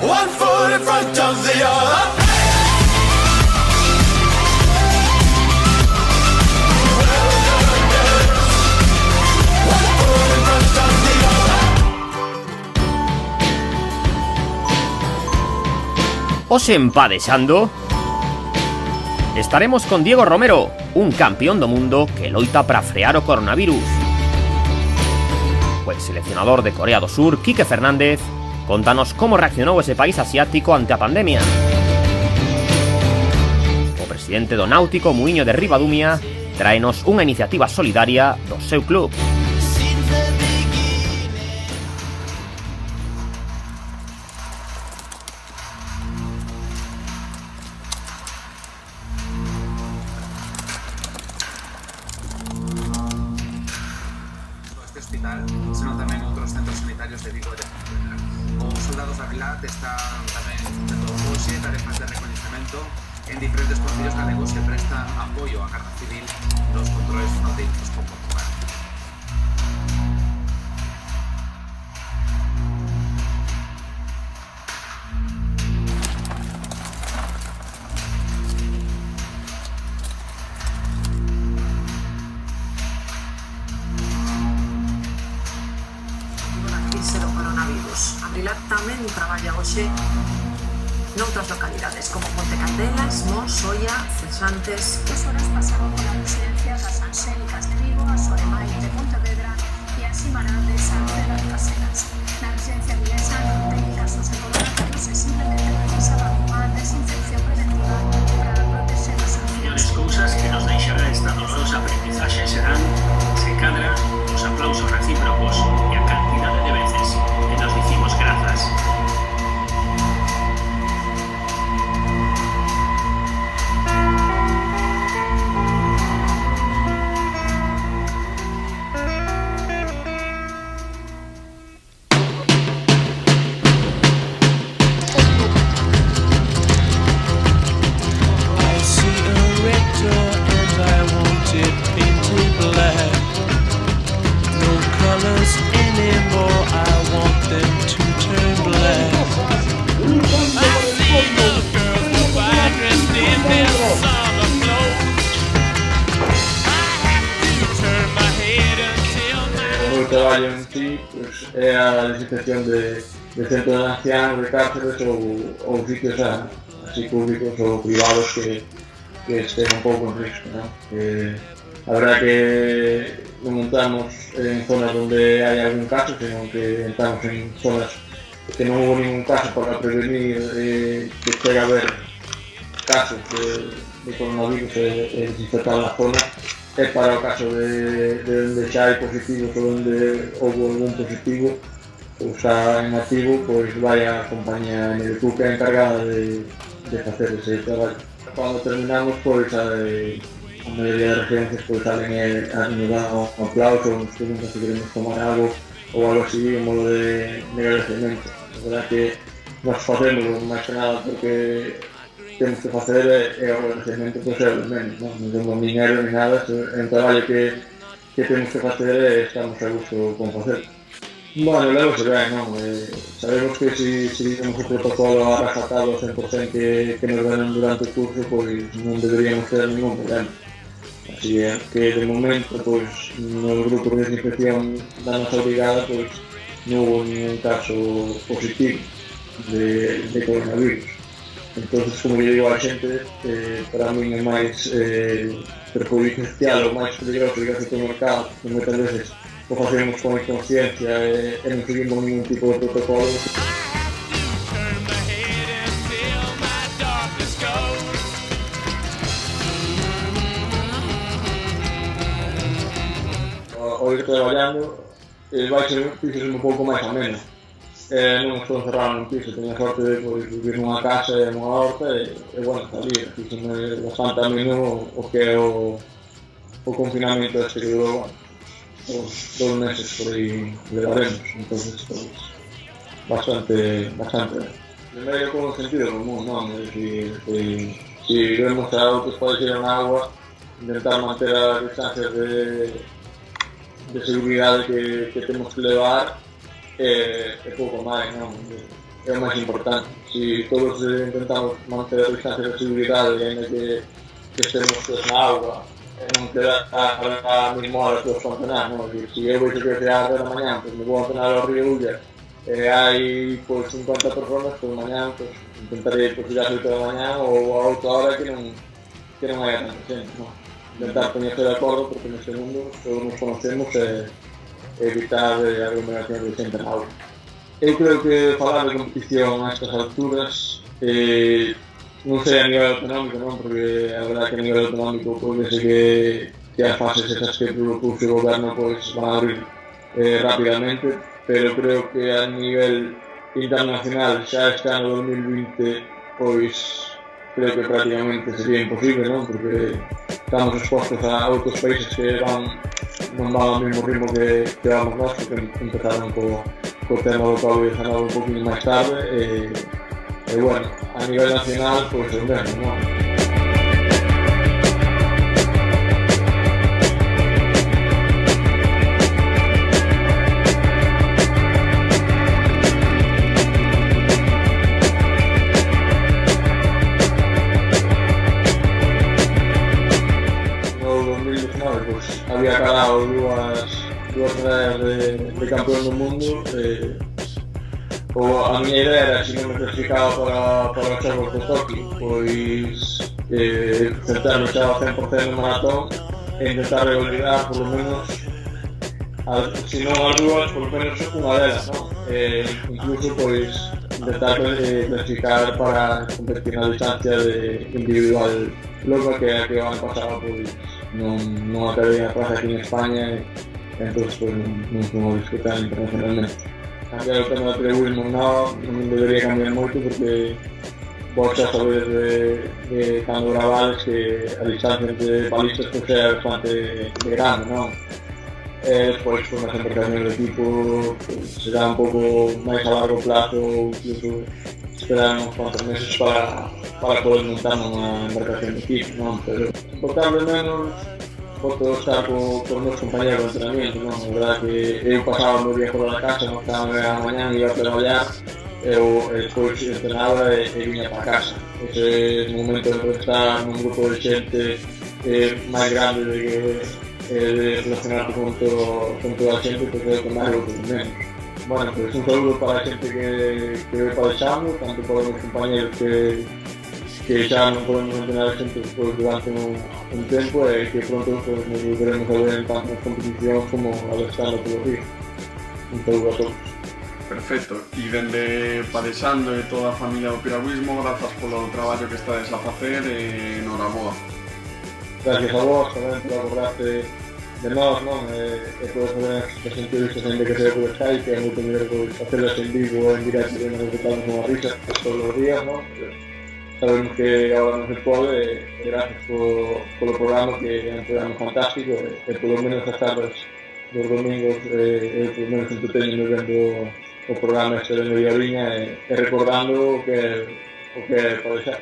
one foot in front of the other. Hoxe en Padexando estaremos con Diego Romero, un campeón do mundo que loita para frear o coronavirus. O seleccionador de Corea do Sur, Quique Fernández, contanos como reaccionou ese país asiático ante a pandemia. O presidente do Náutico, Muiño de Ribadumia, tráenos unha iniciativa solidaria do seu club. Senón tamén outros centros sanitarios de Vigo e de Pontevedra. Os soldados da Vilat están tamén facendo hoxe tarefas de recoñecemento en diferentes concellos galegos que prestan apoio á Garda Civil nos controles fronteirizos con Portugal. A Vilat tamén traballa hoxe noutras localidades como Ponte Candelas, Mos, Soia, Cesantes. 2 horas pasaron pola residencia das Angélicas de Vigo, a Soremai de Pontevedra e a Ximará de San de las Caseras. Na residencia vilesa non ten casos de coronavirus e simplemente precisaba unha desinfección preventiva para proteger as sanciones. As cousas que nos deixará esta dolorosa aprendizaxe serán, se cadra, os aplausos recíprocos e a cantidade de veces que nos dicimos grazas. O traballo en sí pues, é a desinfección de centros de ancianos, de cárceles ou sitios así públicos ou privados que estén un pouco en risco, ¿no? A verdad que non entramos en zonas onde hai algún caso, sino que entramos en zonas que non hubo ningún caso para prevenir que chegue a haber casos de coronavirus e desinfectar a zona. É para o caso de onde xa hai positivos ou onde houve algún positivo ou xa en activo, pois vai a compañía Medecu que é encargada de facer ese traballo. Cando terminamos, pois a maioría de residencias pois salen e nos dan un aplauso, nos preguntan se queremos tomar algo ou algo así, en modo de agradecemento. A verdad que nos facemos máis que nada porque temos que facer o agradecemento por ser os menos, non temos dinero ni nada, é un traballo que temos que facer e estamos a gusto con facer. Bueno, logo se ben, non? Sabemos que se seguimos o protocolo a rajatabla ao 100% que nos ven durante o curso, pois non deberíamos ter ningún problema. Así que de momento, pois, no grupo de desinfección da nosa brigada, pois, non hubo ningún caso positivo de coronavirus. Entonces, como eu digo a xente, para mí é máis perjudicial ou máis peligroso ir ao supermercado, que moitas veces o facemos con inconsciencia e non seguimos ningún tipo de protocolo. Ao ir traballando, vai ser un pouco máis ameno. Non estou encerrado nun piso, teño a sorte de vivir nunha casa e nunha horta e bueno, salir, fíxome bastante ameno o que é o confinamento este que durou os 2 meses por aí levaremos, entonces pues, bastante. Primeiro con o sentido común, non? É dicir, se vemos que outros podes ir en agua, intentar manter as distancias de seguridade que temos que levar e pouco máis, non? o máis importante. Si todos intentamos manter a distancia de seguridade e ainda que estemos na auga, non queda a mesma hora que os entrenar, non? Se eu veixo que é a 10 da mañá, pois me vou a entrenar ao Río Ulla e hai pois 50 personas, pois mañá pois, intentarei pois, ir ás 8 da mañá ou a outra hora que non hai tanta xente, non? Intentar poñerse de acordo porque neste mundo todos nos conocemos e evitar aglomeracións de xente na auga. Eu creo que falar de competición a estas alturas non sei a nivel autonómico, non? Porque a verdade que a nivel autonómico pois que as fases esas que propuso o goberno pois van a abrir rapidamente, pero creo que a nivel internacional xa este ano 2020 pois creo que prácticamente sería imposible, non? Porque estamos expostos a outros países que non van ao mesmo ritmo que vamos nós, porque empezaron co tema do COVID-19 un poquinho máis tarde e bueno, a nivel nacional pois é o mesmo, non? Había calado dúas medallas de campeón do mundo a miña idea era, se non me clasificaba para os Xogos de Tokio, pois centrarme xa ao 100% no maratón e intentar revalidar polo menos se non as dúas, polo menos unha delas, non? Incluso pois intentar clasificar para competir na distancia individual longa que o ano pasado pois non acabei a plaza aquí en España e entón pois non fomos disputar internacionalmente. Cambiar o tema do piragüismo non debería cambiar moito porque vos xa sabedes de cando gravades que a distancia entre palistas pois é bastante grande, non? Despois con as embarcacións do equipo será un pouco máis a largo plazo ou incluso esperar uns cuantos meses para poder montar unha embarcación de equipo, non? Pero importarle menos podo estar con meus compañeros de entrenamiento, non? A verdade que eu pasaba o meu día fora da casa, non estaba a mañá, iba a traballar eu despois entrenaba e viña para casa. Ese momento de estar nun grupo de xente máis grande de relacionarte con toda a xente, pois é o que máis o que menos. Bueno, pois un saludo para a xente que ve padexando, tanto para os meus compañeros que xa non podemos entrenar a xente durante un tempo e que pronto nos volveremos a ver en tantas competicións como a de estando polo Río. Un saludo a todos. Perfecto, e dende padexando e toda a familia do piragüismo, grazas polo traballo que estades a facer e noraboa. Gracias a vos tamén por acordaste de nós, non? E por fazer as entrevistas ainda que sea por Skype, que é moito mellor por facerlas en vivo ou en directo e nos botamos unha risa todos os días, non? Sabemos que agora non se pode e gracias polo programa, que é un programa fantástico e polo menos as tardes dos domingos polo menos entreteño vendo o programa este de Mediaviña e recordando o que é padexar.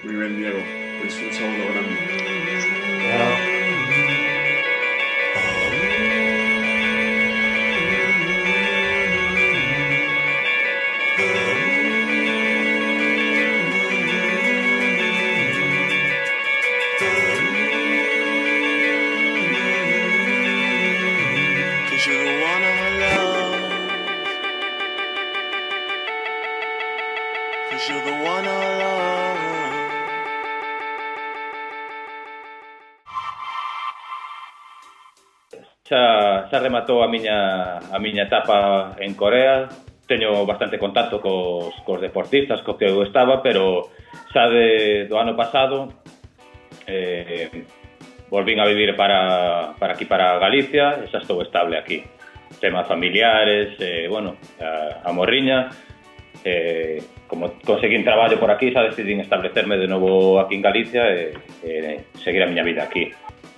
Moi ben, Diego, pois un saúdo grande. Chao. Xa rematou a miña etapa en Corea. Teño bastante contacto cos deportistas co que eu estaba, pero xa do ano pasado volvín a vivir para aquí, para Galicia, e xa estou estable aquí. Temas familiares, bueno, a morriña, como conseguín traballo por aquí, xa decidín establecerme de novo aquí en Galicia e seguir a miña vida aquí.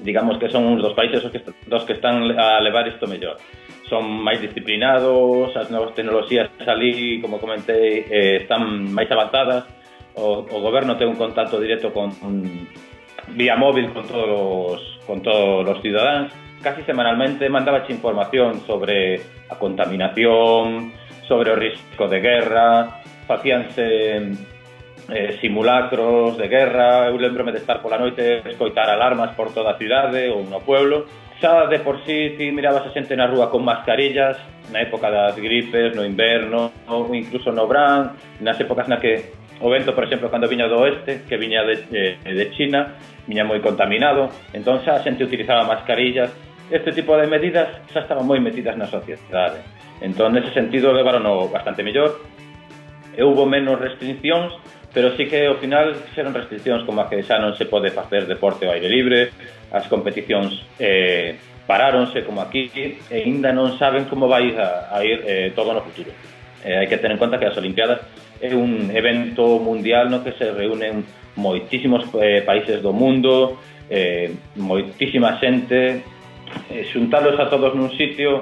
Digamos que son uns dos países dos que están a levar isto mellor. Son máis disciplinados, as novas tecnoloxías ali, como comentei, están máis avanzadas. O goberno ten un contacto directo vía móvil con todos os cidadáns. Casi semanalmente mandábache información sobre a contaminación, sobre o risco de guerra, facíanse simulacros de guerra. Eu lembrome de estar pola noite escoitar alarmas por toda a cidade ou no pueblo. Xa de por sí ti mirabas a xente na rúa con mascarillas na época das gripes, no inverno ou incluso no verán, nas épocas na que o vento, por exemplo, cando viña do oeste, que viña de China, viña moi contaminado, entón xa a xente utilizaba mascarillas. Este tipo de medidas xa estaban moi metidas na sociedade. Entón, nese sentido, levarono bastante mellor. E houve menos restriccións, pero sí que ao final xeron restriccións como a que xa non se pode facer deporte ao aire libre, as competicións paráronse como aquí, e ainda non saben como vai a ir todo no futuro. Hai que ter en conta que as Olimpiadas é un evento mundial no que se reúnen moitísimos países do mundo, moitísima xente, xuntalos a todos nun sitio,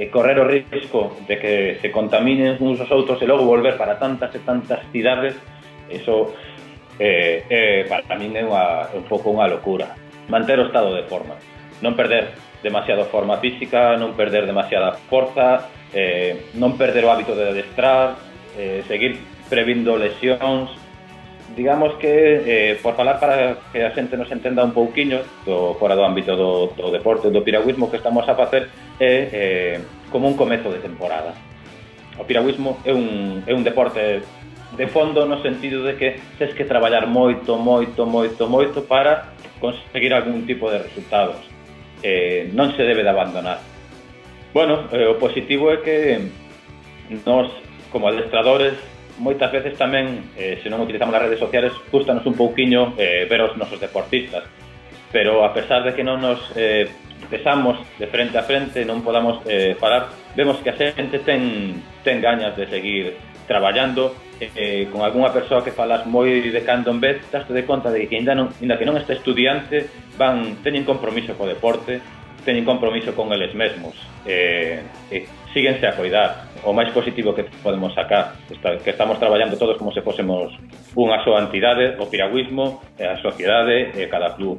correr o risco de que se contaminen uns aos outros e logo volver para tantas e tantas cidades, eso para min é un pouco unha locura. Manter o estado de forma, non perder demasiado forma física, non perder demasiada forza, non perder o hábito de adestrar, seguir previndo lesións. Digamos que, por falar para que a xente nos entenda un pouquiño fora do ámbito do deporte, do piragüismo, que estamos a facer é como un comezo de temporada. O piragüismo é un deporte de fondo no sentido de que tens que traballar moito para conseguir algún tipo de resultados. Non se debe de abandonar. Bueno, o positivo é que nós, como adestradores, moitas veces tamén, se non utilizamos as redes sociales, gustanos un pouquiño ver os nosos deportistas, pero a pesar de que non nos pesamos de frente a frente, non podamos falar, vemos que a xente ten gañas de seguir traballando. Con algunha persoa que falas moi de cando en vez, daste de conta de que ainda que non este estudiante teñen compromiso co deporte, teñen compromiso con eles mesmos, síguense a coidar. O máis positivo que podemos sacar, que estamos traballando todos como se fósemos unha soa entidade, o piragüismo, a sociedade e cada club.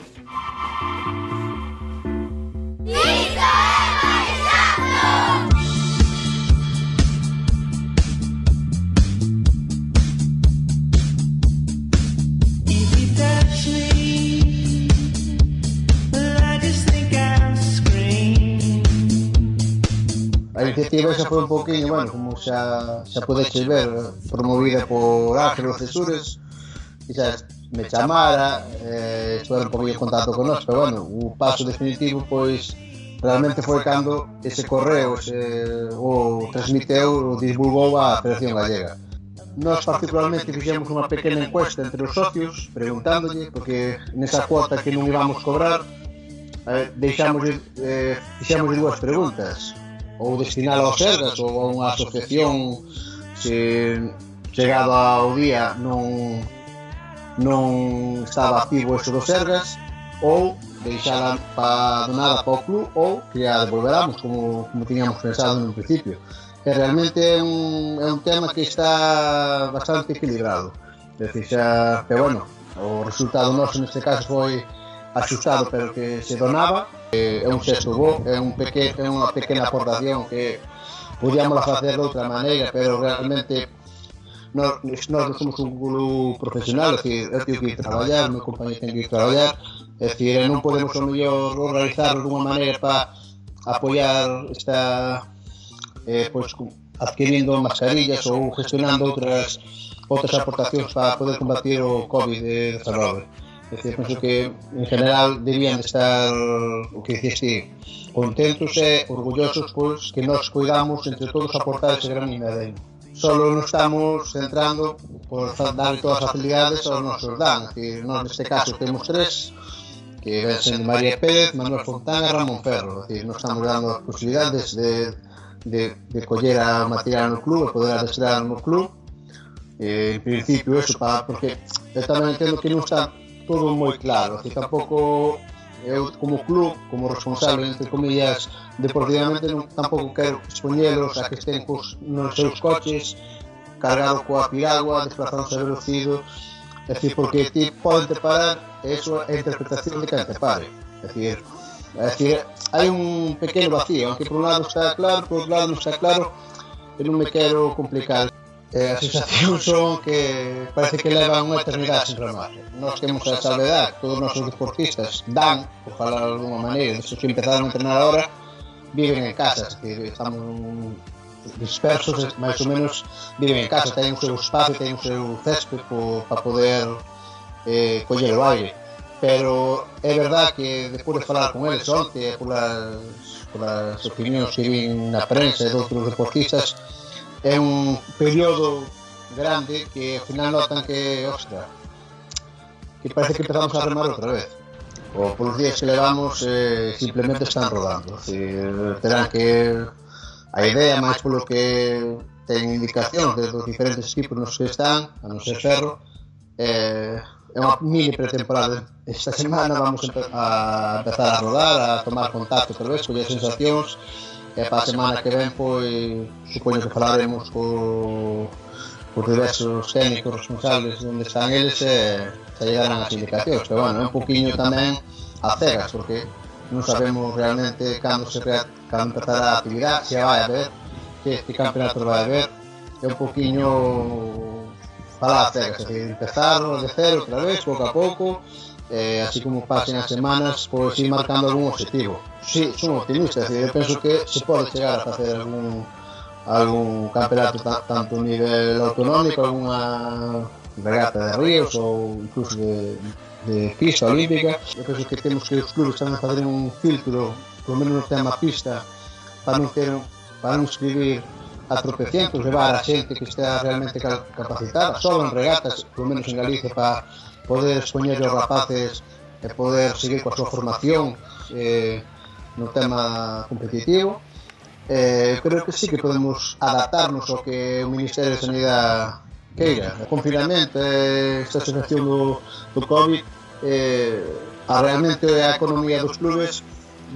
A iniciativa xa foi un pouquinho, bueno, como xa podeches ver, promovida por Ángelo Cesures, e xa me chamara, estuve un pouquinho en contacto con nós, pero bueno, o paso definitivo, pois, realmente foi cando ese correo o transmiteu, o divulgou a Federación Gallega. Nós particularmente fixemos unha pequena encuesta entre os socios, preguntándolle, porque nesa cuota que non íbamos cobrar, fixemos dúas preguntas, ou destinalo aos Sergas ou a unha asociación se chegado ao día non estaba activo eso dos Sergas, ou deixala donada para o club, ou que a devolveramos como tiñamos pensado no principio. Que realmente é un tema que está bastante equilibrado. É dicir, pero bueno, o resultado noso neste caso foi axustado, pero que se donaba. É un xesto bo, é unha pequena aportación que podíamos facer de outra maneira, pero realmente nós non somos un club profesional, é dicir, eu tenho que ir traballar, o meu compañero ten que ir traballar, é dicir, non podemos ao mellor organizarlo dunha maneira para apoiar esta, pois, adquirindo mascarillas ou gestionando outras aportacións para poder combatir o COVID-19. É dicir, penso que en general debían de estar, o que diciste, contentos e orgullosos, pois, que nos cuidamos entre todos aportar ese gran ingrediente. Solo nos estamos centrando por dar todas as facilidades aos nosos dan. É dicir, nós neste caso temos tres, que ven sendo María Pérez, Manuel Fontán e Ramón Ferro. É dicir, nos estamos dando as posibilidades de coller a material no club e poder adestrar no club. En principio, eso, porque eu tamén entendo que non está todo moi claro, que tampouco eu como club, como responsable, entre comillas, deportivamente, tampouco quero expoñelos a que estén nos seus coches cargados coa piragua, desplazándose a velocidade, é dicir, porque ti poden te parar, e iso é a interpretación de quen te pare. É dicir, hai un pequeno vacío, aunque por un lado está claro, por outro lado non está claro, non me quero complicar. As sensacións son que parece que levan unha eternidade sin remate. Nós temos a salvedad, todos os nosos deportistas dan, por falar de alguma maneira, desde que empezaron a entrenar ahora, viven en casa, es decir, estamos dispersos, máis ou menos viven en casa, teñen o seu espacio, teñen o seu césped para poder coller o aire. Pero é verdad que despois de falar con eles onte, polas opinións que vin na prensa de outros deportistas, é un período grande que ao final notan que, ostra, que parece que empezamos a remar outra vez. Ou polos días que levamos simplemente están rodando. Terán que a idea, máis polo que ten indicacións dos diferentes equipos nos que están, a non ser Ferro, é unha mini pretemporada. Esta semana vamos a empezar a rodar, a tomar contacto outra vez, coller sensacións, e para a semana que ven, pois, supoño que falaremos cos diversos técnicos responsables onde están eles e se llegarán as indicacións. Pero, bueno, é un poquinho tamén a cegas, porque non sabemos realmente cando empezará a actividade, se vai haber, que este campeonato vai haber. É un poquinho falar a cegas, é dicir, empezar de cero outra vez, pouco a pouco, así como pasen as semanas, pois ir marcando algún objetivo. Sí, son optimista, é dicir, eu penso que se pode chegar a facer algún campeonato tanto a nivel autonómico, alguna regata de ríos ou incluso de pista olímpica. Eu penso que temos que os clubes tamén fazer un filtro, polo menos no tema pista, para non escribir a tropecientos, levar a xente que está realmente capacitada, só en regatas, polo menos en Galicia, para poder expoñer os rapaces e poder seguir coa súa formación no tema competitivo. Creo que sí que podemos adaptarnos ao que o Ministerio de Sanidade queira. O confinamento, esta situación do COVID, realmente a economía dos clubes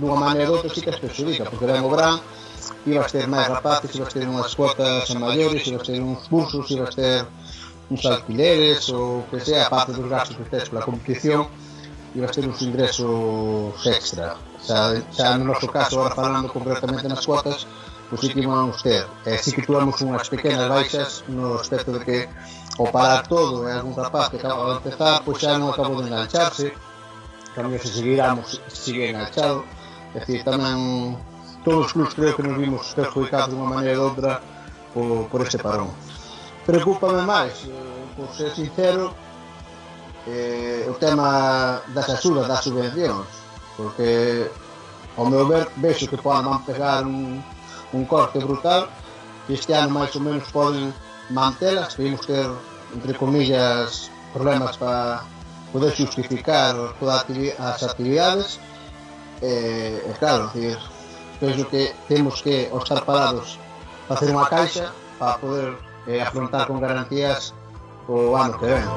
dunha maneira ou outra sí que as perjudica, porque ven o verán, ibas ter máis rapaces, ibas ter unhas cuotas a maiores, ibas ter uns cursos, ibas ter uns alquileres ou que sea, aparte dos gastos que tes pola competición, ibas ter uns ingresos extra. Xa no noso caso, agora falando concretamente nas cuotas, pois sí que íbamos ter. Sí que tuvamos unhas pequenas baixas no aspecto de que ao parar todo e algún rapaz que acaba de empezar, pois xa non acabou de engancharse, cambio se sigue enganchado. É dicir, tamén todos os clubes creo que nos vimos perjudicados de unha maneira ou outra por este parón. Preocúpame máis, por ser sincero, o tema das axudas, das subvencións, porque ao meu ver vexo que van pegar un corte brutal, que este ano máis ou menos poden mantelas, vimos ter, entre comillas, problemas para poder justificar todas as actividades, e claro, penso que temos que, ao estar parados, facer unha caixa para poder afrontar con garantías o ano que ven.